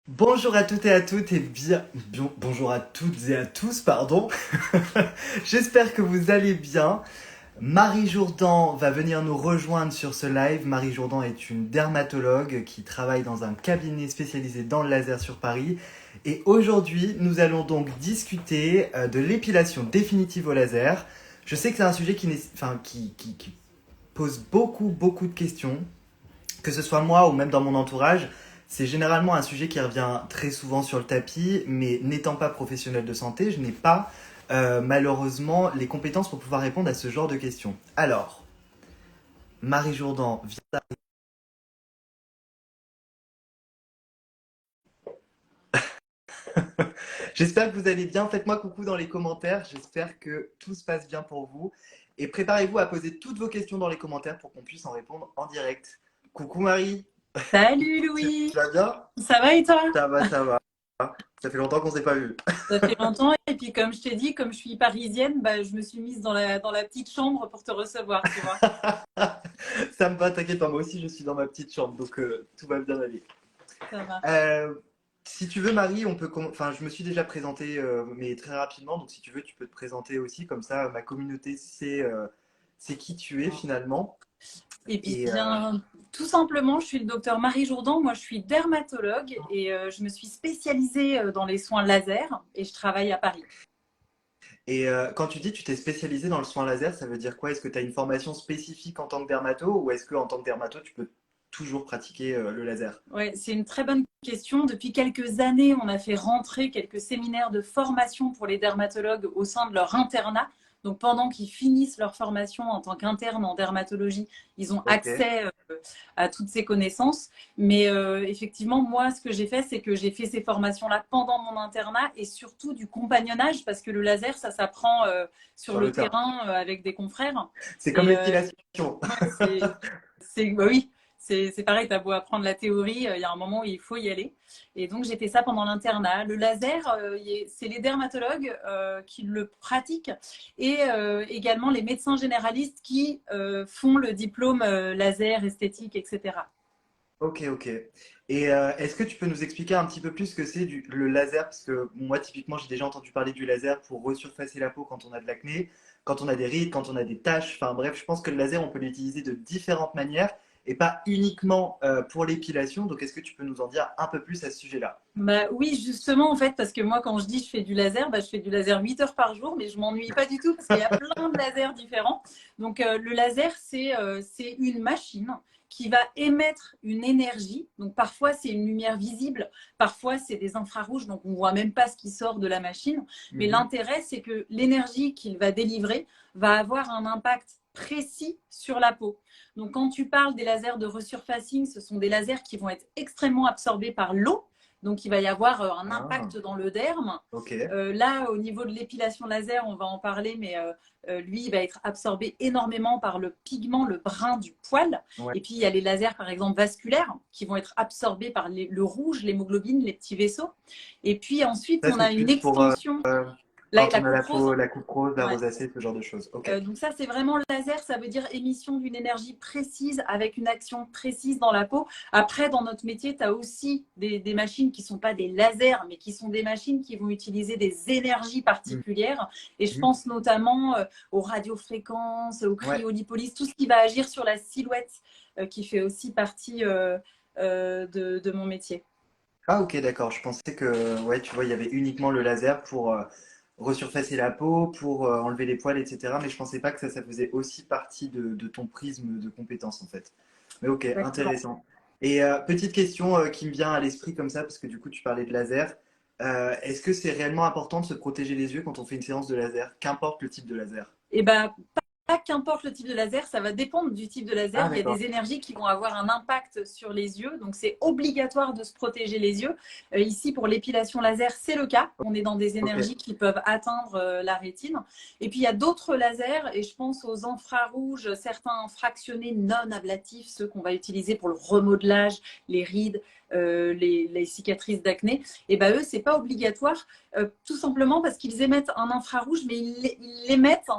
Bonjour à toutes et à toutes et bonjour à toutes et à tous, pardon. J'espère que vous allez bien. Marie Jourdan va venir nous rejoindre sur ce live. Marie Jourdan est une dermatologue qui travaille dans un cabinet spécialisé dans le laser sur Paris. Et aujourd'hui, nous allons donc discuter de l'épilation définitive au laser. Je sais que c'est un sujet qui pose beaucoup de questions, que ce soit moi ou même dans mon entourage. C'est généralement un sujet qui revient très souvent sur le tapis, mais n'étant pas professionnel de santé, je n'ai pas malheureusement les compétences pour pouvoir répondre à ce genre de questions. Alors, Marie Jourdan vient d'arriver. J'espère que vous allez bien. Faites-moi coucou dans les commentaires. J'espère que tout se passe bien pour vous. Et préparez-vous à poser toutes vos questions dans les commentaires pour qu'on puisse en répondre en direct. Coucou Marie, Salut tu Louis, vas bien? ça va et toi? Ça va, ça va. Ça fait longtemps qu'on ne s'est pas vu. Ça fait longtemps et puis comme je t'ai dit, comme je suis parisienne, je me suis mise dans la petite chambre pour te recevoir, tu vois. Ça me va, t'inquiète pas, moi aussi je suis dans ma petite chambre, donc tout va bien aller. Ça marche. Euh, Si tu veux, Marie, enfin, je me suis déjà présenté, mais très rapidement, donc si tu veux, tu peux te présenter aussi, comme ça ma communauté sait qui tu es finalement. Et puis Et, bien, tout simplement, je suis le docteur Marie Jourdan, moi je suis dermatologue et je me suis spécialisée dans les soins laser et je travaille à Paris. quand tu dis tu t'es spécialisé dans le soin laser, ça veut dire quoi? Est-ce que tu as une formation spécifique en tant que dermato, ou est-ce qu'en tant que dermato, tu peux toujours pratiquer le laser? Ouais, c'est une très bonne question. Depuis quelques années, on a fait rentrer quelques séminaires de formation pour les dermatologues au sein de leur internat. Donc, pendant qu'ils finissent leur formation en tant qu'interne en dermatologie, ils ont Ok. accès à toutes ces connaissances. Mais effectivement, moi, ce que j'ai fait, c'est que j'ai fait ces formations-là pendant mon internat et surtout du compagnonnage parce que le laser, ça s'apprend sur Sur le le tas. terrain avec des confrères. C'est comme Et l'épilation. ouais, bah oui, c'est pareil, t'as beau apprendre la théorie, il y a un moment où il faut y aller. Et donc, j'ai fait ça pendant l'internat. Le laser, c'est les dermatologues qui le pratiquent et également les médecins généralistes qui font le diplôme laser, esthétique, etc. Ok, ok. Et est-ce que tu peux nous expliquer un petit peu plus ce que c'est le laser? Parce que moi, typiquement, j'ai déjà entendu parler du laser pour resurfacer la peau quand on a de l'acné, quand on a des rides, quand on a des taches. Enfin bref, je pense que le laser, on peut l'utiliser de différentes manières et pas uniquement pour l'épilation. Donc, est-ce que tu peux nous en dire un peu plus à ce sujet-là? Bah oui, justement, en fait, parce que moi, quand je dis je fais du laser, je fais du laser 8 heures par jour, mais je m'ennuie pas du tout parce qu'il y a plein de lasers différents. Donc, le laser, c'est une machine qui va émettre une énergie. Donc, parfois, c'est une lumière visible, parfois, c'est des infrarouges, donc on voit même pas ce qui sort de la machine. Mais Mhm. l'intérêt, c'est que l'énergie qu'il va délivrer va avoir un impact précis sur la peau. Donc, quand tu parles des lasers de resurfacing, ce sont des lasers qui vont être extrêmement absorbés par l'eau. Donc, il va y avoir un Ah, impact dans le derme. ok. Là, au niveau de l'épilation laser, on va en parler, mais lui, il va être absorbé énormément par le pigment, le brun du poil. Ouais. Et puis, il y a les lasers, par exemple, vasculaires, qui vont être absorbés par le rouge, l'hémoglobine, les petits vaisseaux. Et puis ensuite, Ça, on c'est a une plus pour extension, la, quand la on a la coupe rose. peau, la coupe rose, la Ouais. rosacée, ce genre de choses. Ok. Donc ça, c'est vraiment le laser, ça veut dire émission d'une énergie précise avec une action précise dans la peau. Après, dans notre métier, tu as aussi des machines qui ne sont pas des lasers, mais qui sont des machines qui vont utiliser des énergies particulières. Et je Mhm. pense notamment aux radiofréquences, aux Ouais. cryolipolyses, tout ce qui va agir sur la silhouette, qui fait aussi partie de mon métier. Ah ok, d'accord. Je pensais que, ouais, tu vois, il y avait uniquement le laser pour resurfacer la peau, pour enlever les poils, etc. Mais je pensais pas que ça faisait aussi partie de ton prisme de compétences, en fait. Mais ok, Exactement. intéressant. Et petite question qui me vient à l'esprit comme ça, parce que du coup, tu parlais de laser. Est-ce que c'est réellement important de se protéger les yeux quand on fait une séance de laser, qu'importe le type de laser? Et ben, pas qu'importe le type de laser, ça va dépendre du type de laser. Ah Il y a d'accord. des énergies qui vont avoir un impact sur les yeux, donc c'est obligatoire de se protéger les yeux. Ici, pour l'épilation laser, c'est le cas. On est dans des Ok. énergies qui peuvent atteindre la rétine. Et puis, il y a d'autres lasers, et je pense aux infrarouges, certains fractionnés non ablatifs, ceux qu'on va utiliser pour le remodelage, les rides, les cicatrices d'acné. Et ben eux, c'est pas obligatoire, tout simplement parce qu'ils émettent un infrarouge, mais ils l'émettent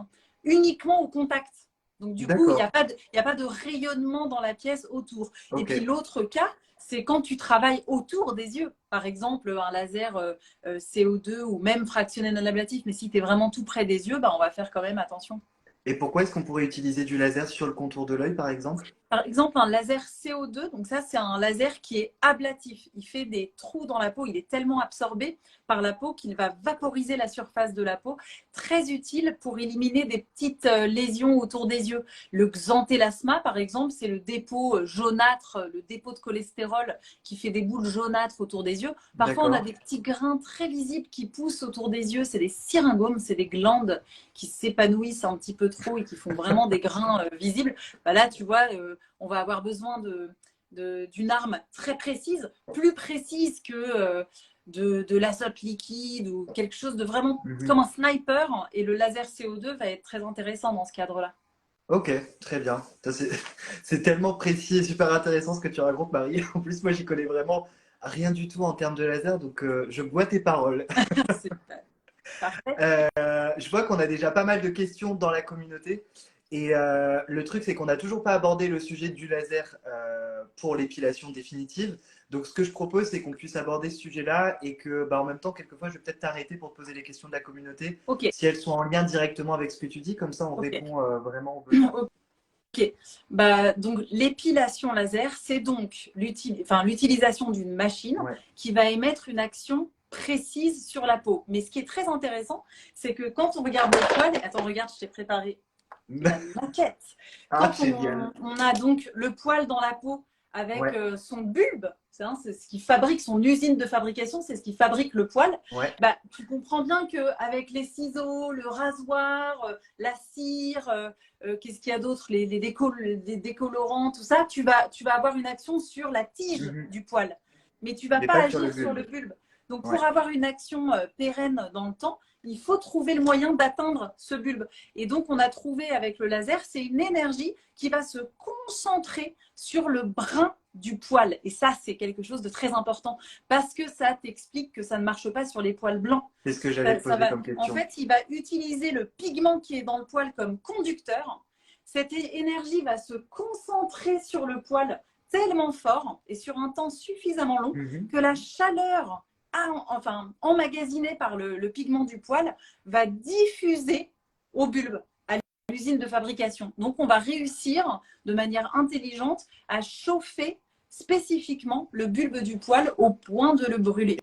uniquement au contact. Donc, du coup, il n'y D'accord. a, pas de, il y a pas de rayonnement dans la pièce autour. Et Ok. puis, l'autre cas, c'est quand tu travailles autour des yeux. Par exemple, un laser CO2 ou même fractionné non ablatif, mais si tu es vraiment tout près des yeux, bah, on va faire quand même attention. Et pourquoi est-ce qu'on pourrait utiliser du laser sur le contour de l'œil, par exemple? Par exemple, un laser CO2, donc ça, c'est un laser qui est ablatif. Il fait des trous dans la peau. Il est tellement absorbé par la peau qu'il va vaporiser la surface de la peau. Très utile pour éliminer des petites lésions autour des yeux. Le xanthelasma, par exemple, c'est le dépôt jaunâtre, le dépôt de cholestérol qui fait des boules jaunâtres autour des yeux. Parfois, on a D'accord. des petits grains très visibles qui poussent autour des yeux. C'est des syringomes, c'est des glandes qui s'épanouissent un petit peu trop et qui font vraiment des grains visibles. Bah là, tu vois, on va avoir besoin d'une arme très précise, plus précise que de l'azote liquide ou quelque chose de vraiment Mhm. comme un sniper. Et le laser CO2 va être très intéressant dans ce cadre-là. Ok, très bien. C'est tellement précis et super intéressant ce que tu racontes, Marie. En plus, moi, j'y connais vraiment rien du tout en termes de laser, donc je bois tes paroles. C'est parfait. Je vois qu'on a déjà pas mal de questions dans la communauté. Et le truc, c'est qu'on n'a toujours pas abordé le sujet du laser pour l'épilation définitive. Donc, ce que je propose, c'est qu'on puisse aborder ce sujet-là et que, bah, en même temps, quelquefois, je vais peut-être t'arrêter pour te poser les questions de la communauté Ok, si elles sont en lien directement avec ce que tu dis. Comme ça, on ok. répond vraiment aux besoins. Ok. Bah, donc, l'épilation laser, c'est donc l'utilisation d'une machine Ouais. qui va émettre une action précise sur la peau. Mais ce qui est très intéressant, c'est que quand on regarde le poil, attends, regarde, je t'ai préparé la maquette. Ah, Quand génial. on a donc le poil dans la peau avec Ouais, son bulbe, c'est ce qui fabrique son usine de fabrication, c'est ce qui fabrique le poil, ouais. bah, tu comprends bien qu'avec les ciseaux, le rasoir, la cire, qu'est-ce qu'il y a d'autre, les décolorants, tout ça, tu vas avoir une action sur la tige Mhm. du poil. Mais tu ne vas Mais pas pas sur le agir sur le bulbe. bulbe. Donc, Ouais. pour avoir une action pérenne dans le temps, il faut trouver le moyen d'atteindre ce bulbe. Et donc, on a trouvé avec le laser, c'est une énergie qui va se concentrer sur le brin du poil. Et ça, c'est quelque chose de très important parce que ça t'explique que ça ne marche pas sur les poils blancs. C'est ce que j'allais te poser comme En question. fait, il va utiliser le pigment qui est dans le poil comme conducteur. Cette énergie va se concentrer sur le poil tellement fort et sur un temps suffisamment long Mhm. que la chaleur emmagasinée par le pigment du poil va diffuser au bulbe, à l'usine de fabrication. Donc, on va réussir de manière intelligente à chauffer spécifiquement le bulbe du poil au point de le brûler.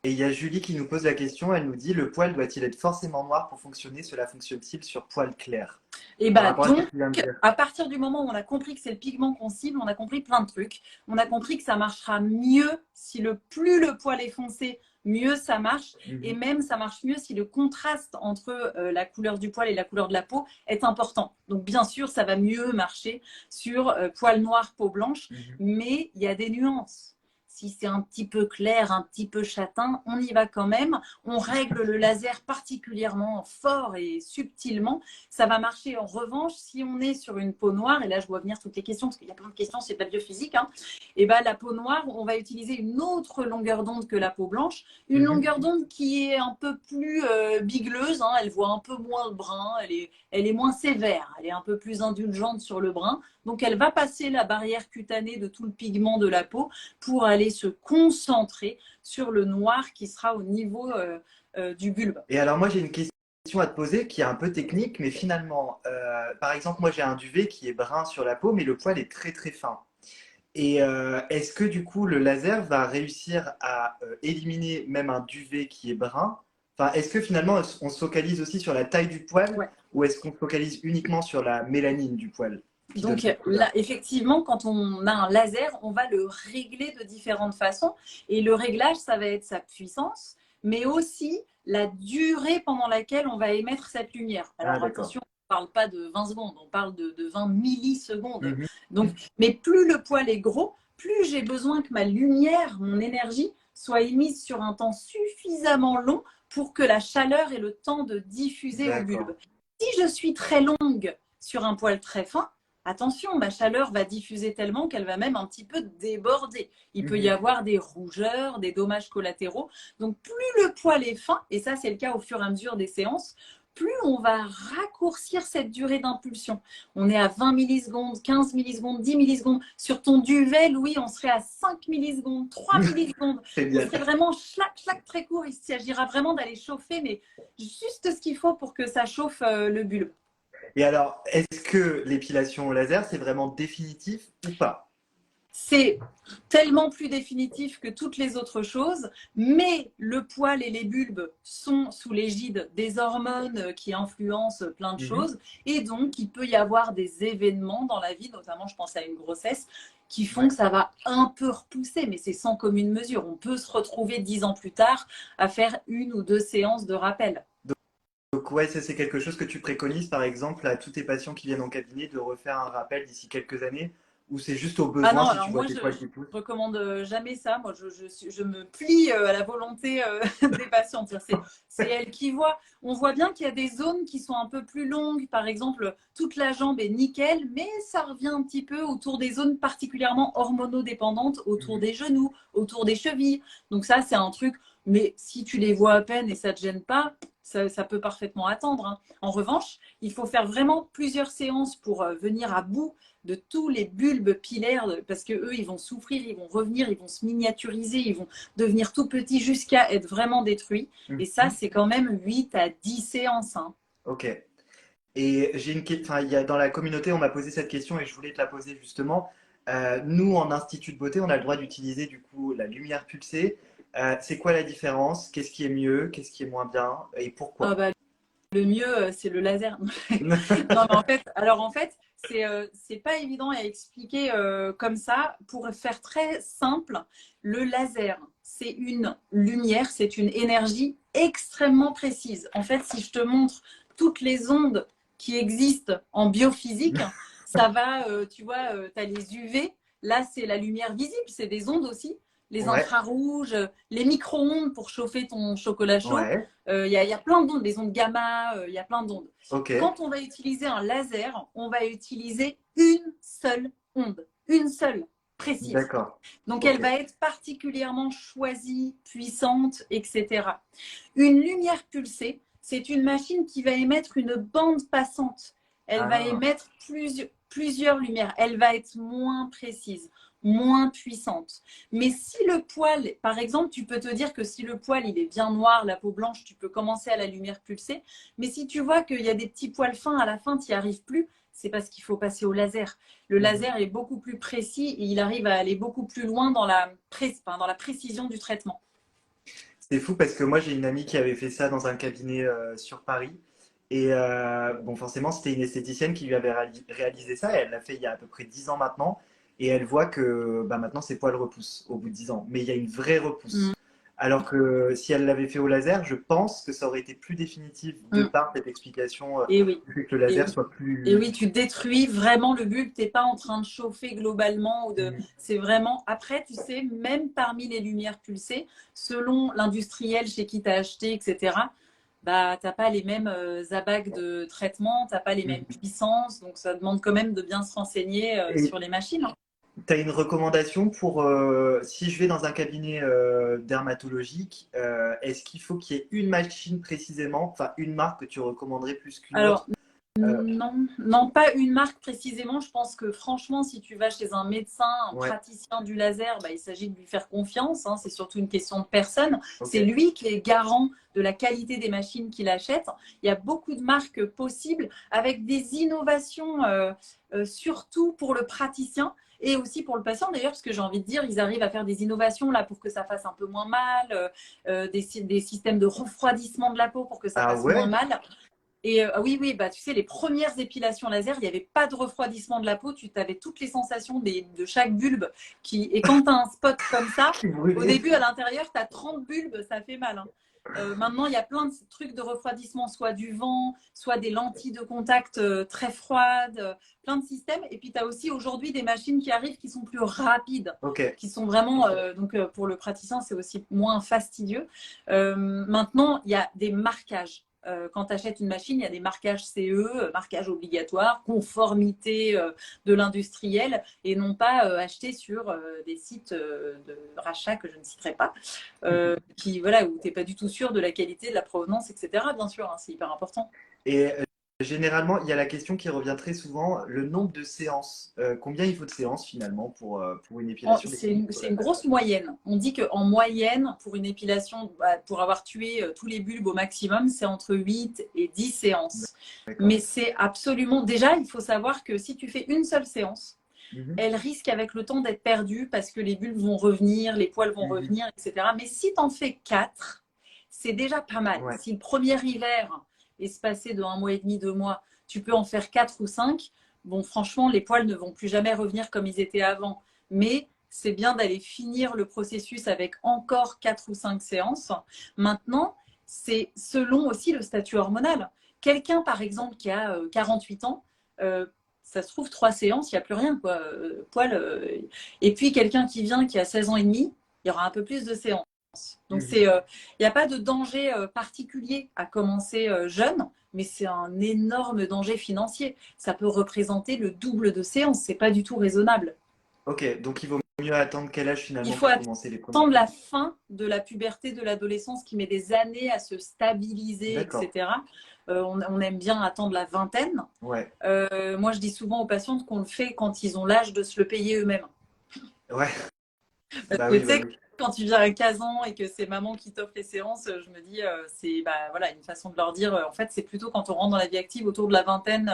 Et il y a Julie qui nous pose la question, elle nous dit, le poil doit-il être forcément noir pour fonctionner? Cela fonctionne-t-il sur poil clair? Et Par bah rapport à ce que donc, tu viens de dire. à partir du moment où on a compris que c'est le pigment qu'on cible, on a compris plein de trucs. On a compris que ça marchera mieux si plus le poil est foncé, mieux ça marche. Et Mhm. même ça marche mieux si le contraste entre la couleur du poil et la couleur de la peau est important. Donc bien sûr, ça va mieux marcher sur poil noir, peau blanche, Mhm. mais il y a des nuances. Si c'est un petit peu clair, un petit peu châtain, on y va quand même. On règle le laser particulièrement fort et subtilement. Ça va marcher en revanche si on est sur une peau noire, et là je vois venir toutes les questions, parce qu'il y a plein de questions, c'est de la biophysique, hein. Et ben, la peau noire, on va utiliser une autre longueur d'onde que la peau blanche, une Mhm. longueur d'onde qui est un peu plus bigleuse, hein. Elle voit un peu moins le brun, elle est moins sévère, elle est un peu plus indulgente sur le brun, donc elle va passer la barrière cutanée de tout le pigment de la peau pour aller se concentrer sur le noir qui sera au niveau du bulbe. Et alors moi j'ai une question à te poser qui est un peu technique, mais finalement, par exemple moi j'ai un duvet qui est brun sur la peau, mais le poil est très très fin. Et est-ce que du coup le laser va réussir à éliminer même un duvet qui est brun? Enfin, est-ce que finalement on se focalise aussi sur la taille du poil Ouais. ou est-ce qu'on se focalise uniquement sur la mélanine du poil qui donne Donc cette couleur? là, effectivement, quand on a un laser, on va le régler de différentes façons. Et le réglage, ça va être sa puissance, mais aussi la durée pendant laquelle on va émettre cette lumière. Ah Alors d'accord. attention, on ne parle pas de 20 secondes, on parle de 20 millisecondes. Mhm. Donc, mais plus le poil est gros, plus j'ai besoin que ma lumière, mon énergie, soit émise sur un temps suffisamment long pour que la chaleur ait le temps de diffuser au bulbe. D'accord. Si je suis très longue sur un poil très fin, attention, ma chaleur va diffuser tellement qu'elle va même un petit peu déborder. Il peut y Mhm. avoir des rougeurs, des dommages collatéraux. Donc plus le poil est fin, et ça c'est le cas au fur et à mesure des séances, plus on va raccourcir cette durée d'impulsion. On est à 20 millisecondes, 15 millisecondes, 10 millisecondes. Sur ton duvet, Louis, on serait à 5 millisecondes, 3 millisecondes. C'est On bien. serait vraiment schlac, très court. Il s'agira vraiment d'aller chauffer, mais juste ce qu'il faut pour que ça chauffe le bulbe. Et alors, est-ce que l'épilation au laser, c'est vraiment définitif ou pas? C'est tellement plus définitif que toutes les autres choses, mais le poil et les bulbes sont sous l'égide des hormones qui influencent plein de choses, et donc il peut y avoir des événements dans la vie, notamment je pense à une grossesse, qui font Ouais. que ça va un peu repousser, mais c'est sans commune mesure. On peut se retrouver 10 ans plus tard à faire 1 ou 2 séances de rappel. Donc ouais, ça c'est quelque chose que tu préconises par exemple à tous tes patients qui viennent en cabinet de refaire un rappel d'ici quelques années ou c'est juste au Ah besoin non, si alors tu vois moi tes je poils qui poussent? recommande jamais ça. Moi je me plie à la volonté des patientes. C'est elles qui voient. On voit bien qu'il y a des zones qui sont un peu plus longues. Par exemple, toute la jambe est nickel, mais ça revient un petit peu autour des zones particulièrement hormonodépendantes, autour Mhm. des genoux, autour des chevilles. Donc ça, c'est un truc. Mais si tu les vois à peine et ça ne te gêne pas, ça peut parfaitement attendre, hein. En revanche, il faut faire vraiment plusieurs séances pour venir à bout de tous les bulbes pilaires, parce que eux, ils vont souffrir, ils vont revenir, ils vont se miniaturiser, ils vont devenir tout petits jusqu'à être vraiment détruits. Et ça, Mhm. c'est quand même 8 à 10 séances, hein. Ok. Et j'ai une question, enfin, il y a, dans la communauté, on m'a posé cette question et je voulais te la poser justement. Nous, en institut de beauté, on a le droit d'utiliser du coup la lumière pulsée. C'est quoi la différence? Qu'est-ce qui est mieux? Qu'est-ce qui est moins bien? Et Ah pourquoi? bah, le mieux, c'est le laser. Non, mais en fait, c'est pas évident à expliquer comme ça. Pour faire très simple, le laser, c'est une lumière, c'est une énergie extrêmement précise. En fait, si je te montre toutes les ondes qui existent en biophysique, ça va, tu vois, tu as les UV, là, c'est la lumière visible, c'est des ondes aussi. Les Ouais, infrarouges, les micro-ondes pour chauffer ton chocolat chaud. ouais, Y a plein d'ondes, les ondes gamma, il y a plein d'ondes. ok, Quand on va utiliser un laser, on va utiliser une seule onde, une seule, précise. d'accord, Donc ok. elle va être particulièrement choisie, puissante, etc. Une lumière pulsée, c'est une machine qui va émettre une bande passante. Elle va Ah, émettre plusieurs lumières. Elle va être moins précise, moins puissante. Mais si le poil, par exemple, tu peux te dire que si le poil il est bien noir, la peau blanche, tu peux commencer à la lumière pulsée. Mais si tu vois qu'il y a des petits poils fins à la fin, tu n'y arrives plus, c'est parce qu'il faut passer au laser. Le mhm. laser est beaucoup plus précis et il arrive à aller beaucoup plus loin dans dans la précision du traitement. C'est fou parce que moi j'ai une amie qui avait fait ça dans un cabinet sur Paris. Et bon, forcément, c'était une esthéticienne qui lui avait réalisé ça. Et elle l'a fait il y a à peu près 10 ans maintenant. Et elle voit que bah, maintenant ses poils repoussent au bout de 10 ans. Mais il y a une vraie repousse. Mm. Alors que si elle l'avait fait au laser, je pense que ça aurait été plus définitif de Mm. par cette explication Et oui, du fait que le et laser oui. soit Et plus. oui, tu détruis vraiment le bulbe, tu n'es pas en train de chauffer globalement. Mhm. C'est vraiment. Après, tu sais, même parmi les lumières pulsées, selon l'industriel chez qui tu as acheté, etc., bah, tu n'as pas les mêmes abacs de traitement, tu n'as pas les mêmes Mhm. puissances. Donc, ça demande quand même de bien se renseigner Et sur les machines, hein. tu as une recommandation pour si je vais dans un cabinet dermatologique, est-ce qu'il faut qu'il y ait une machine précisément, enfin une marque que tu recommanderais plus qu'une autre? Alors, Euh, non, non, pas une marque précisément. Je pense que franchement, si tu vas chez un médecin, un ouais, praticien du laser, bah, il s'agit de lui faire confiance, hein. C'est surtout une question de personne. ok. C'est lui qui est garant de la qualité des machines qu'il achète. Il y a beaucoup de marques possibles avec des innovations, surtout pour le praticien. Et aussi pour le patient d'ailleurs, parce que j'ai envie de dire, ils arrivent à faire des innovations là pour que ça fasse un peu moins mal, des systèmes de refroidissement de la peau pour que ça Ah fasse moins ouais? mal. Et oui, oui, bah, tu sais, les premières épilations laser, il n'y avait pas de refroidissement de la peau. Tu avais toutes les sensations de chaque bulbe. Et quand tu as un spot comme ça, Qui au brûlait. début, à l'intérieur, tu as 30 bulbes, ça fait mal, hein. Maintenant, il y a plein de trucs de refroidissement, soit du vent, soit des lentilles de contact très froides, plein de systèmes. Et puis, tu as aussi aujourd'hui des machines qui arrivent qui sont plus rapides, Ok. qui sont vraiment, pour le praticien, c'est aussi moins fastidieux. Maintenant, il y a des marquages. Quand tu achètes une machine, il y a des marquages CE, marquages obligatoires, conformité de l'industriel, et non pas acheter sur des sites de rachat que je ne citerai pas, Mhm. qui, voilà, où tu n'es pas du tout sûr de la qualité, de la provenance, etc. Bien sûr, hein, c'est hyper important. Et généralement, il y a la question qui revient très souvent, le nombre de séances. Combien il faut de séances finalement pour une épilation des bulbes au C'est une laser? grosse moyenne. On dit qu'en moyenne, pour une épilation, pour avoir tué tous les bulbes au maximum, c'est entre 8 et 10 séances. D'accord. Mais c'est absolument... Déjà, il faut savoir que si tu fais une seule séance, Mhm. elle risque avec le temps d'être perdue parce que les bulbes vont revenir, les poils vont Mhm. revenir, etc. Mais si tu en fais 4, c'est déjà pas mal. Ouais. Si le premier hiver est passé de 1 mois et demi, 2 mois, tu peux en faire 4 ou 5. Bon, franchement, les poils ne vont plus jamais revenir comme ils étaient avant. Mais c'est bien d'aller finir le processus avec encore 4 ou 5 séances. Maintenant, c'est selon aussi le statut hormonal. Quelqu'un, par exemple, qui a 48 ans, ça se trouve, 3 séances, il n'y a plus rien, quoi. Poil. Et puis, quelqu'un qui vient, qui a 16 ans et demi, il y aura un peu plus de séances. Donc, Mhm. il n'y a pas de danger particulier à commencer jeune, mais c'est un énorme danger financier. Ça peut représenter le double de séances. C'est pas du tout raisonnable. Ok, donc il vaut mieux attendre quel âge Il finalement faut pour commencer les premières attendre la séances? fin de la puberté, de l'adolescence, qui met des années à se stabiliser, D'accord. etc. On aime bien attendre la vingtaine. Ouais. Moi, je dis souvent aux patientes qu'on le fait quand ils ont l'âge de se le payer eux-mêmes. Ouais. Parce Bah que oui, tu bah sais, oui. quand tu viens à 15 ans et que c'est maman qui t'offre les séances, je me dis, c'est bah, voilà, une façon de leur dire, en fait, c'est plutôt quand on rentre dans la vie active autour de la vingtaine,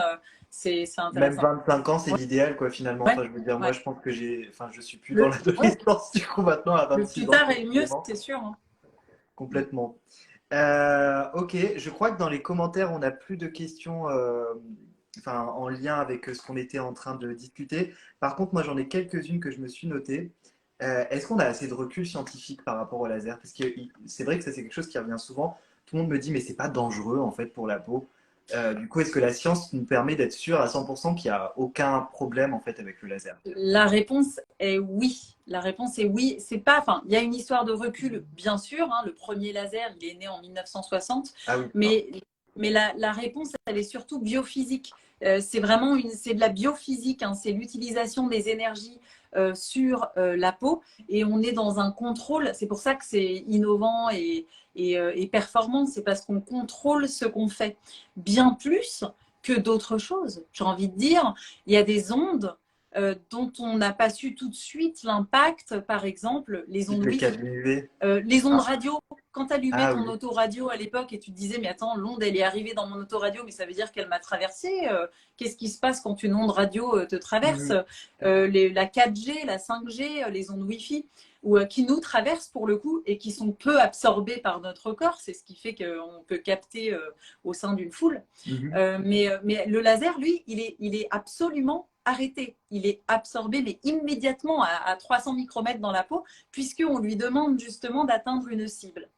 c'est Même intéressant. 25 ans, c'est l'idéal, quoi, finalement. Ouais, Enfin, je veux dire, moi, ouais. je pense que enfin, je suis plus dans Ouais, l'adolescence, du coup, maintenant, à le 26 plus ans, tard est le mieux, précisément. c'est sûr, hein. Complètement. Ok, je crois que dans les commentaires, on n'a plus de questions enfin, en lien avec ce qu'on était en train de discuter. Par contre, moi, j'en ai quelques-unes que je me suis notées. Est-ce qu'on a assez de recul scientifique par rapport au laser? Parce que c'est vrai que ça, c'est quelque chose qui revient souvent. Tout le monde me dit, mais c'est pas dangereux, en fait, pour la peau. Du coup, est-ce que la science nous permet d'être sûr à 100% qu'il n'y a aucun problème, en fait, avec le laser? La réponse est oui. La réponse est oui. C'est pas, enfin, il y a une histoire de recul, bien sûr, hein. Le premier laser, il est né en 1960, Ah oui, d'accord. mais, la réponse, elle est surtout biophysique. C'est vraiment c'est de la biophysique, hein. C'est l'utilisation des énergies sur la peau et on est dans un contrôle. C'est pour ça que c'est innovant et performant. C'est parce qu'on contrôle ce qu'on fait bien plus que d'autres choses. J'ai envie de dire, il y a des ondes dont on n'a pas su tout de suite l'impact, par exemple, les Type ondes les Wi-Fi. 4 UV. Les ondes Ah, radio, quand tu allumais ah ton oui. autoradio à l'époque et tu te disais, mais attends, l'onde, elle est arrivée dans mon autoradio, mais ça veut dire qu'elle m'a traversé. Qu'est-ce qui se passe quand une onde radio te traverse? Mhm. La 4G, la 5G, les ondes Wi-Fi, qui nous traversent pour le coup et qui sont peu absorbées par notre corps. C'est ce qui fait qu'on peut capter au sein d'une foule. Mhm. Mais le laser, lui, il est absolument arrêté. Il est absorbé, mais immédiatement à 300 micromètres dans la peau, puisqu'on lui demande justement d'atteindre une cible.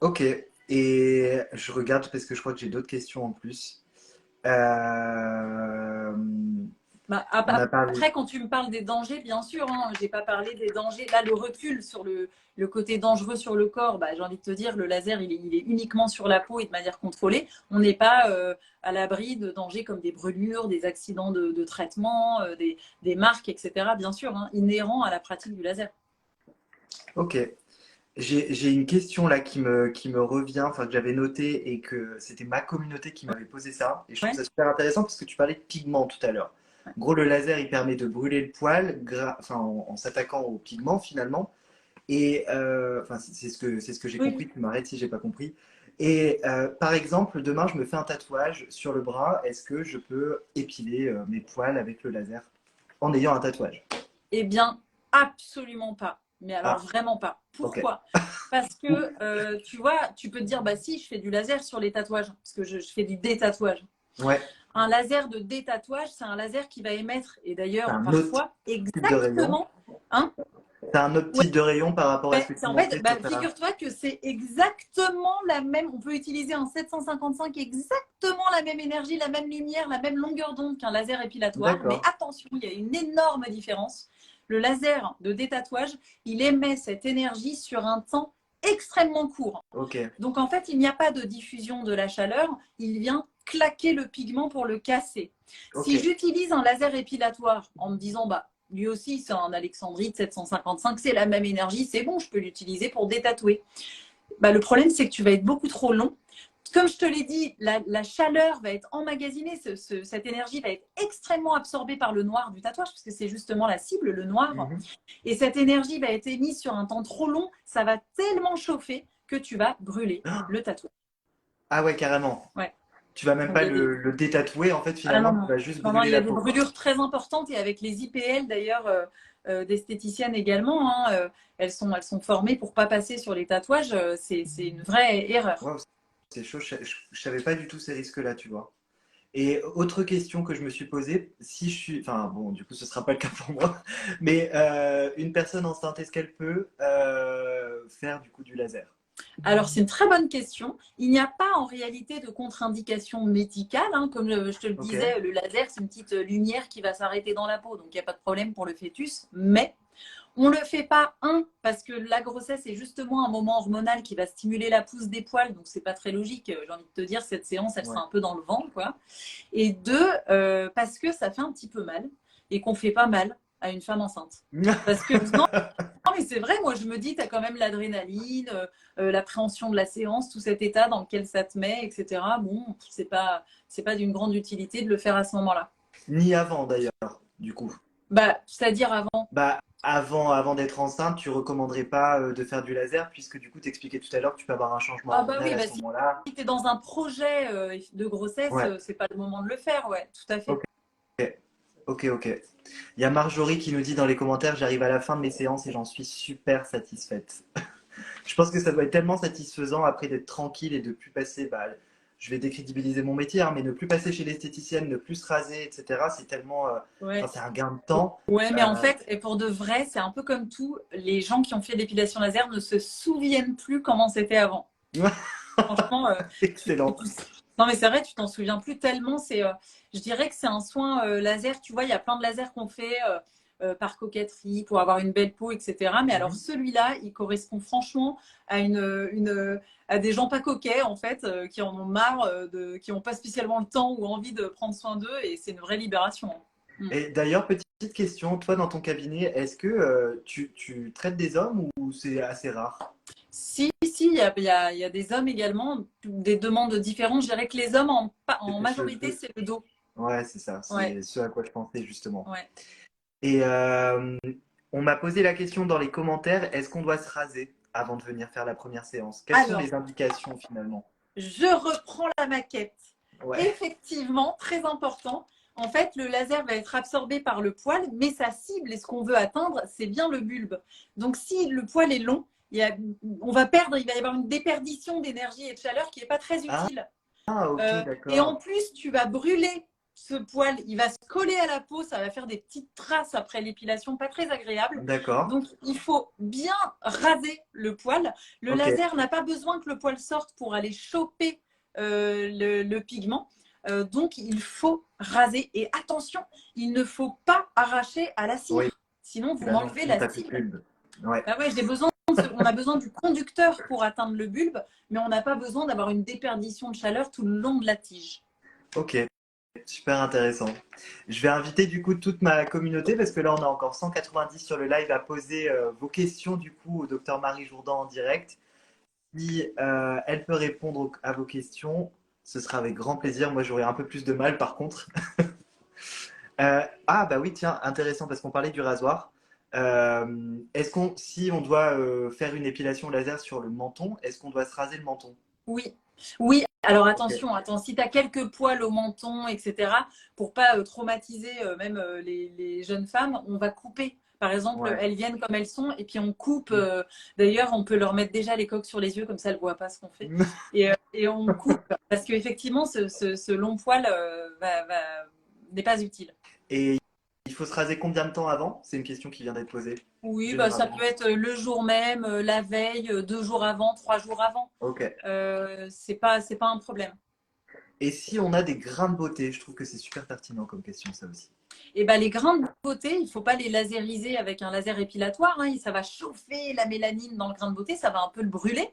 Ok, et je regarde parce que je crois que j'ai d'autres questions en plus. Euh, Bah, on a parlé. après, quand tu me parles des dangers, bien sûr, hein, je n'ai pas parlé des dangers. Là, le recul sur le côté dangereux sur le corps, bah, j'ai envie de te dire, le laser, il est uniquement sur la peau et de manière contrôlée. On n'est pas à l'abri de dangers comme des brûlures, des accidents de traitement, des marques, etc. Bien sûr, hein, inhérents à la pratique du laser. Ok, j'ai une question là qui me revient, enfin que j'avais noté et que c'était ma communauté qui m'avait posé ça. Et je trouve Ouais, ça super intéressant parce que tu parlais de pigments tout à l'heure. ouais. En gros, le laser, il permet de brûler le poil enfin, en s'attaquant aux pigments finalement. Et enfin, c'est ce que j'ai Oui. compris. Tu m'arrêtes si j'ai pas compris. Et par exemple, demain, je me fais un tatouage sur le bras. Est-ce que je peux épiler mes poils avec le laser en ayant un tatouage? Eh bien, absolument pas. Mais alors Ah, vraiment pas. ok. Pourquoi? Parce que tu vois, tu peux te dire, bah si, je fais du laser sur les tatouages, parce que je fais du détatouage. Ouais, Un laser de détatouage, c'est un laser qui va émettre, et c'est d'ailleurs un autre parfois type de rayon. exactement, hein, C'est un autre ouais, type de rayon par rapport à ce que tu en fait, montrais bah, tout à l'heure. figure-toi que c'est exactement la même, on peut utiliser un 755, exactement la même énergie, la même lumière, la même longueur d'onde qu'un laser épilatoire, mais D'accord. attention, il y a une énorme différence. Le laser de détatouage, il émet cette énergie sur un temps extrêmement court. Ok. Donc en fait, il n'y a pas de diffusion de la chaleur, il vient claquer le pigment pour le casser. Ok. Si j'utilise un laser épilatoire en me disant, bah, lui aussi c'est un alexandrite 755, c'est la même énergie, c'est bon, je peux l'utiliser pour détatouer. Bah, le problème, c'est que tu vas être beaucoup trop long. comme je te l'ai dit, la chaleur va être emmagasinée, cette énergie va être extrêmement absorbée par le noir du tatouage, parce que c'est justement la cible, le noir. Et cette énergie va être émise sur un temps trop long, ça va tellement chauffer que tu vas brûler le tatouage. Ah ouais, carrément. Ouais. Tu vas même Donc, pas le détatouer, en fait, ah non, finalement, tu non. vas juste Non, non, brûler il y a la des peau. brûlures très importantes et avec les IPL d'ailleurs, d'esthéticiennes également, hein, elles sont formées pour pas passer sur les tatouages. C'est une vraie erreur. Wow, c'est chaud, je savais pas du tout ces risques-là, tu vois. Et autre question que je me suis posée, si je suis, enfin bon, du coup ce sera pas le cas pour moi, mais une personne enceinte, est-ce qu'elle peut faire du coup du laser? Alors, c'est une très bonne question. Il n'y a pas en réalité de contre-indication médicale, hein. Comme je te le Ok, disais, le laser, c'est une petite lumière qui va s'arrêter dans la peau, donc il n'y a pas de problème pour le fœtus. Mais on ne le fait pas, parce que la grossesse est justement un moment hormonal qui va stimuler la pousse des poils, donc c'est pas très logique. J'ai envie de te dire, cette séance, elle ouais. sera un peu dans le vent, quoi. Et deux, parce que ça fait un petit peu mal et qu'on fait pas mal à une femme enceinte. Parce que non, mais c'est vrai, moi je me dis, tu as quand même l'adrénaline, l'appréhension de la séance, tout cet état dans lequel ça te met, etc. Bon, c'est pas d'une grande utilité de le faire à ce moment-là. Ni avant d'ailleurs, du coup. Bah, c'est-à-dire avant. Bah avant d'être enceinte, tu recommanderais pas de faire du laser puisque du coup t'expliquais tout à l'heure que tu peux avoir un changement Ah bah hormonal oui, à bah ce si moment-là. tu es dans un projet de grossesse, Ouais, c'est pas le moment de le faire, ouais, tout à fait. ok, ok. Il y a Marjorie qui nous dit dans les commentaires, j'arrive à la fin de mes séances et j'en suis super satisfaite. Je pense que ça doit être tellement satisfaisant après d'être tranquille et de plus passer, bah, je vais décrédibiliser mon métier, hein, mais ne plus passer chez l'esthéticienne, ne plus se raser, etc. C'est tellement, Ouais. enfin, c'est un gain de temps. Ouais, mais en Euh, fait, et pour de vrai, c'est un peu comme tout, les gens qui ont fait l'épilation laser ne se souviennent plus comment c'était avant. Franchement, Excellent. non mais c'est vrai, tu t'en souviens plus tellement. Je dirais que c'est un soin laser. Tu vois, il y a plein de lasers qu'on fait par coquetterie pour avoir une belle peau, etc. Mais alors Mhm. celui-là, il correspond franchement à à des gens pas coquets en fait, qui en ont marre qui n'ont pas spécialement le temps ou envie de prendre soin d'eux, et c'est une vraie libération. Mm. Et d'ailleurs, petite question, toi dans ton cabinet, est-ce que tu traites des hommes ou c'est assez rare? Si, il y a des hommes également, des demandes différentes. Je dirais que les hommes, en Les majorité, cheveux. c'est le dos. Ouais, c'est ça, Ouais, c'est ce à quoi je pensais justement. ouais. Et on m'a posé la question dans les commentaires, est-ce qu'on doit se raser avant de venir faire la première séance? Quelles sont Alors, les indications finalement? je reprends la maquette. Ouais. Effectivement, très important. En fait, le laser va être absorbé par le poil, mais sa cible et ce qu'on veut atteindre, c'est bien le bulbe. Donc, si le poil est long, on va perdre, il va y avoir une déperdition d'énergie et de chaleur qui n'est pas très Ah, utile. ok, Et en d'accord. plus, tu vas brûler ce poil, il va se coller à la peau, ça va faire des petites traces après l'épilation, pas très agréables. D'accord. Donc, il faut bien raser le poil. Le Ok. laser n'a pas besoin que le poil sorte pour aller choper le pigment. Donc, il faut raser. Et attention, il ne faut pas arracher à la Oui, cire. Sinon, vous bah non, m'enlevez sinon la t'as plus de cible. bulbe. Ouais. Ah ouais, on a besoin du conducteur pour atteindre le bulbe, mais on n'a pas besoin d'avoir une déperdition de chaleur tout le long de la tige. Ok, super intéressant. Je vais inviter du coup toute ma communauté parce que là on a encore 190 sur le live à poser vos questions du coup au docteur Marie Jourdan en direct. Si elle peut répondre à vos questions, ce sera avec grand plaisir. Moi j'aurai un peu plus de mal par contre. Ah bah oui, tiens, intéressant parce qu'on parlait du rasoir. Est-ce qu'on, si on doit faire une épilation laser sur le menton, est-ce qu'on doit se raser le menton? Oui, oui. Alors Ok. attention, si tu as quelques poils au menton, etc., pour pas traumatiser même les jeunes femmes, on va couper. Par exemple, Ouais. elles viennent comme elles sont et puis on coupe. Mm. D'ailleurs, on peut leur mettre déjà les coques sur les yeux, comme ça elles ne voient pas ce qu'on fait. Et on coupe parce qu'effectivement, ce long poil n'est pas utile. Et il faut se raser combien de temps avant? C'est une question qui vient d'être posée, Oui, bah, ça généralement. peut être le jour même, la veille, 2 jours avant, 3 jours avant. Ok. C'est pas un problème. Et si on a des grains de beauté, je trouve que c'est super pertinent comme question, ça aussi. Et ben, les grains de beauté, il ne faut pas les laseriser avec un laser épilatoire, hein. Ça va chauffer la mélanine dans le grain de beauté, ça va un peu le brûler.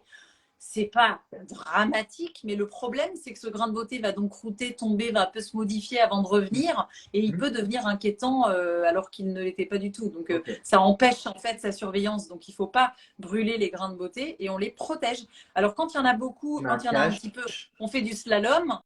c'est pas dramatique, mais le problème, c'est que ce grain de beauté va donc croûter, tomber, va un peu se modifier avant de revenir, et il peut devenir inquiétant alors qu'il ne l'était pas du tout. Donc, ça empêche en fait sa surveillance. Donc, il faut pas brûler les grains de beauté et on les protège. Alors, quand il y en a beaucoup, quand il y en a un petit peu, on fait du slalom.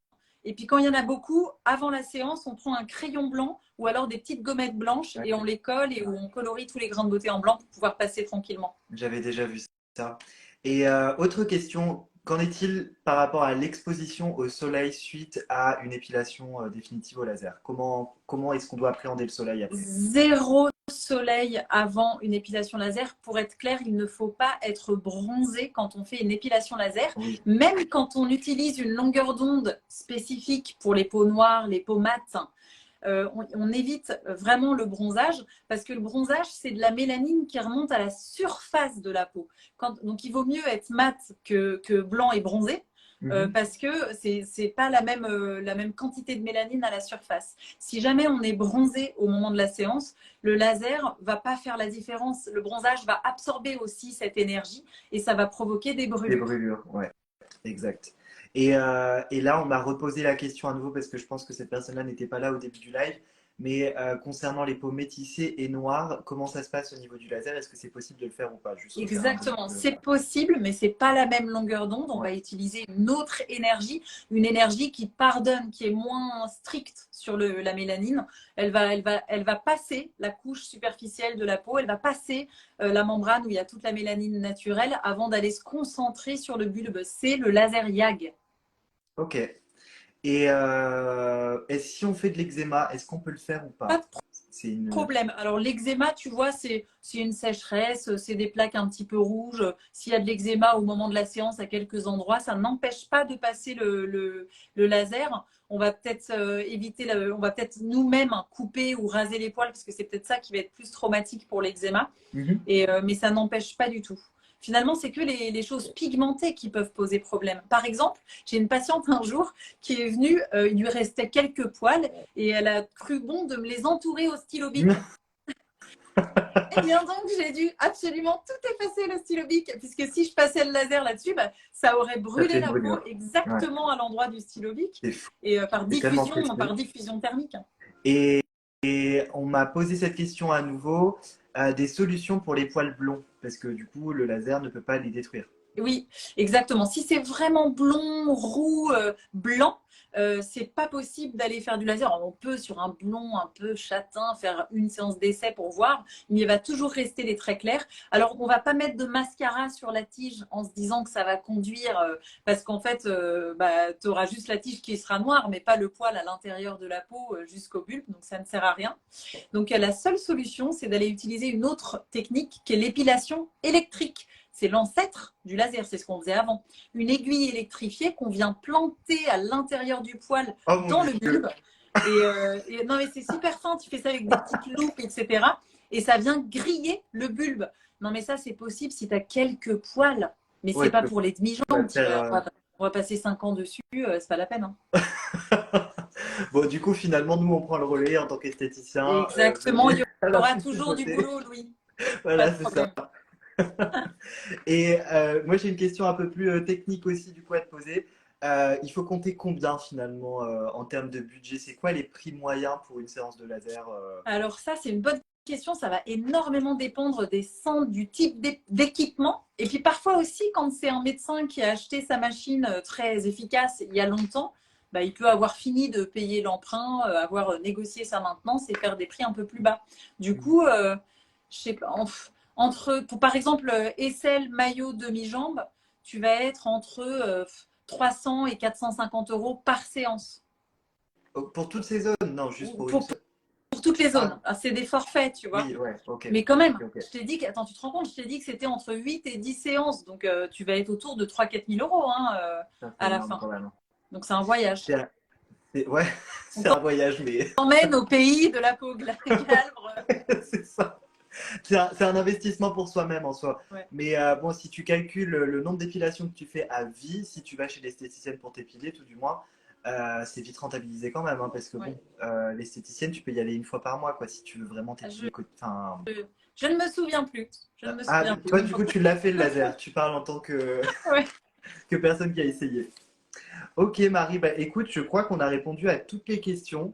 Et puis, quand il y en a beaucoup, avant la séance, on prend un crayon blanc ou alors des petites gommettes blanches et on les colle et où on colorie tous les grains de beauté en blanc pour pouvoir passer tranquillement. J'avais déjà vu ça. Et autre question, qu'en est-il par rapport à l'exposition au soleil suite à une épilation définitive au laser? Comment est-ce qu'on doit appréhender le soleil après? Zéro soleil avant une épilation laser. Pour être clair, il ne faut pas être bronzé quand on fait une épilation laser. Oui. Même quand on utilise une longueur d'onde spécifique pour les peaux noires, les peaux mates, on évite vraiment le bronzage parce que le bronzage, c'est de la mélanine qui remonte à la surface de la peau. Donc, il vaut mieux être mat que blanc et bronzé. Parce que c'est pas la même quantité de mélanine à la surface. Si jamais on est bronzé au moment de la séance, le laser va pas faire la différence. Le bronzage va absorber aussi cette énergie et ça va provoquer des brûlures. Des brûlures, ouais, exact. Et là, on m'a reposé la question à nouveau parce que je pense que cette personne-là n'était pas là au début du live. Mais concernant les peaux métissées et noires, comment ça se passe au niveau du laser? Est-ce que c'est possible de le faire ou pas? Juste Exactement, c'est possible, mais c'est pas la même longueur d'onde. On va utiliser une autre énergie, une énergie qui pardonne, qui est moins stricte sur la mélanine. Elle va passer la couche superficielle de la peau, elle va passer la membrane où il y a toute la mélanine naturelle avant d'aller se concentrer sur le bulbe. C'est le laser YAG. Ok. Et si on fait de l'eczéma, est-ce qu'on peut le faire ou Pas pas? de C'est une... problème. Alors l'eczéma, tu vois, c'est une sécheresse, c'est des plaques un petit peu rouges. S'il y a de l'eczéma au moment de la séance à quelques endroits, ça n'empêche pas de passer le laser. On va peut-être éviter, on va peut-être nous-mêmes couper ou raser les poils parce que c'est peut-être ça qui va être plus traumatique pour l'eczéma. Mais ça n'empêche pas du tout. Finalement, c'est que les choses pigmentées qui peuvent poser problème. Par exemple, j'ai une patiente un jour qui est venue, il lui restait quelques poils et elle a cru bon de me les entourer au stylo bic. Et bien donc, j'ai dû absolument tout effacer le stylo bic, puisque si je passais le laser là-dessus, bah, ça aurait brûlé la peau exactement à l'endroit du stylo bic et par diffusion thermique. Et on m'a posé cette question à nouveau, des solutions pour les poils blonds, parce que du coup, le laser ne peut pas les détruire. Oui, exactement. Si c'est vraiment blond, roux, blanc, c'est pas possible d'aller faire du laser. Alors, on peut sur un blond un peu châtain faire une séance d'essai pour voir, mais il va toujours rester les traits clairs. Alors, on va pas mettre de mascara sur la tige en se disant que ça va conduire, parce qu'en fait, tu auras juste la tige qui sera noire, mais pas le poil à l'intérieur de la peau jusqu'au bulbe, donc ça ne sert à rien. Donc, la seule solution, c'est d'aller utiliser une autre technique qui est l'épilation électrique. C'est l'ancêtre du laser, c'est ce qu'on faisait avant. Une aiguille électrifiée qu'on vient planter à l'intérieur du poil dans le bulbe. Non, mais c'est super fin, tu fais ça avec des petites loupes, etc. Et ça vient griller le bulbe. Non, mais ça, c'est possible si tu as quelques poils. Mais c'est pas pour les demi-jambes. On va passer 5 ans dessus, c'est pas la peine. Hein. Bon, du coup, finalement, nous, on prend le relais en tant qu'esthéticien. Exactement, il y aura toujours du boulot, Louis. Voilà, c'est ça. Et moi, j'ai une question un peu plus technique aussi, du coup, à te poser. Il faut compter combien finalement en termes de budget? C'est quoi les prix moyens pour une séance de laser Alors ça, c'est une bonne question. Ça va énormément dépendre des centres, du type d'équipement. Et puis parfois aussi, quand c'est un médecin qui a acheté sa machine très efficace il y a longtemps, bah, il peut avoir fini de payer l'emprunt, avoir négocié sa maintenance et faire des prix un peu plus bas. Du coup, je sais pas, pour par exemple aisselle, maillot, demi-jambe, tu vas être entre 300 et 450 € par séance. Pour toutes ces zones? Non, juste pour une seule. Pour toutes les zones. Ah, c'est des forfaits, tu vois. Oui, ouais, ok. Mais quand même, je t'ai dit attends, tu te rends compte, je t'ai dit que c'était entre 8 et 10 séances. Donc, tu vas être autour de 3 000 – 4 000 € à la fin. Donc, c'est un voyage. Ouais, c'est un voyage, mais. On t'emmène au pays de la peau glabre. C'est ça. C'est un investissement pour soi-même en soi. Ouais. Mais bon, si tu calcules le nombre d'épilations que tu fais à vie, si tu vas chez l'esthéticienne pour t'épiler, tout du moins, c'est vite rentabilisé quand même. Hein, parce que bon, l'esthéticienne, tu peux y aller une fois par mois, quoi, si tu veux vraiment t'épiler. Je ne me souviens plus. Toi, du coup, tu l'as fait le laser. Tu parles en tant que. Ouais. que personne qui a essayé. Ok Marie, bah écoute, je crois qu'on a répondu à toutes les questions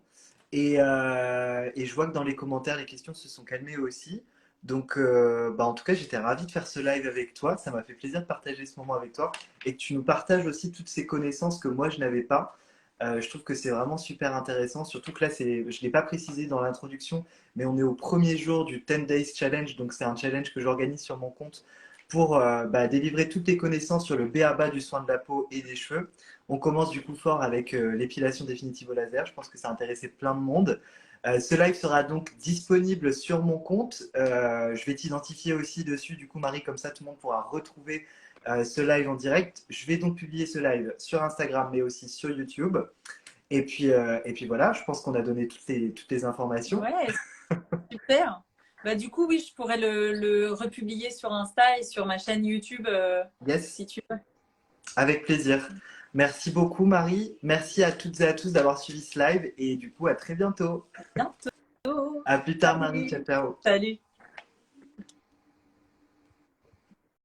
et je vois que dans les commentaires, les questions se sont calmées aussi. Donc bah, en tout cas, j'étais ravi de faire ce live avec toi. Ça m'a fait plaisir de partager ce moment avec toi et que tu nous partages aussi toutes ces connaissances que moi je n'avais pas. Je trouve que c'est vraiment super intéressant, surtout que là, je ne l'ai pas précisé dans l'introduction, mais on est au premier jour du 10 Days Challenge, donc c'est un challenge que j'organise sur mon compte pour bah, délivrer toutes les connaissances sur le b.a.-ba du soin de la peau et des cheveux. On commence du coup fort avec l'épilation définitive au laser. Je pense que ça a intéressé plein de monde. Ce live sera donc disponible sur mon compte. Je vais t'identifier aussi dessus, du coup, Marie, comme ça tout le monde pourra retrouver ce live en direct. Je vais donc publier ce live sur Instagram, mais aussi sur YouTube. Et puis voilà, je pense qu'on a donné toutes les informations. Ouais, super. Bah, du coup, oui, je pourrais le republier sur Insta et sur ma chaîne YouTube Yes, si tu veux. avec plaisir. Merci beaucoup, Marie. Merci à toutes et à tous d'avoir suivi ce live. Et du coup, à très bientôt. Bientôt. À plus tard, Marie. Ciao, Salut. ciao. Salut.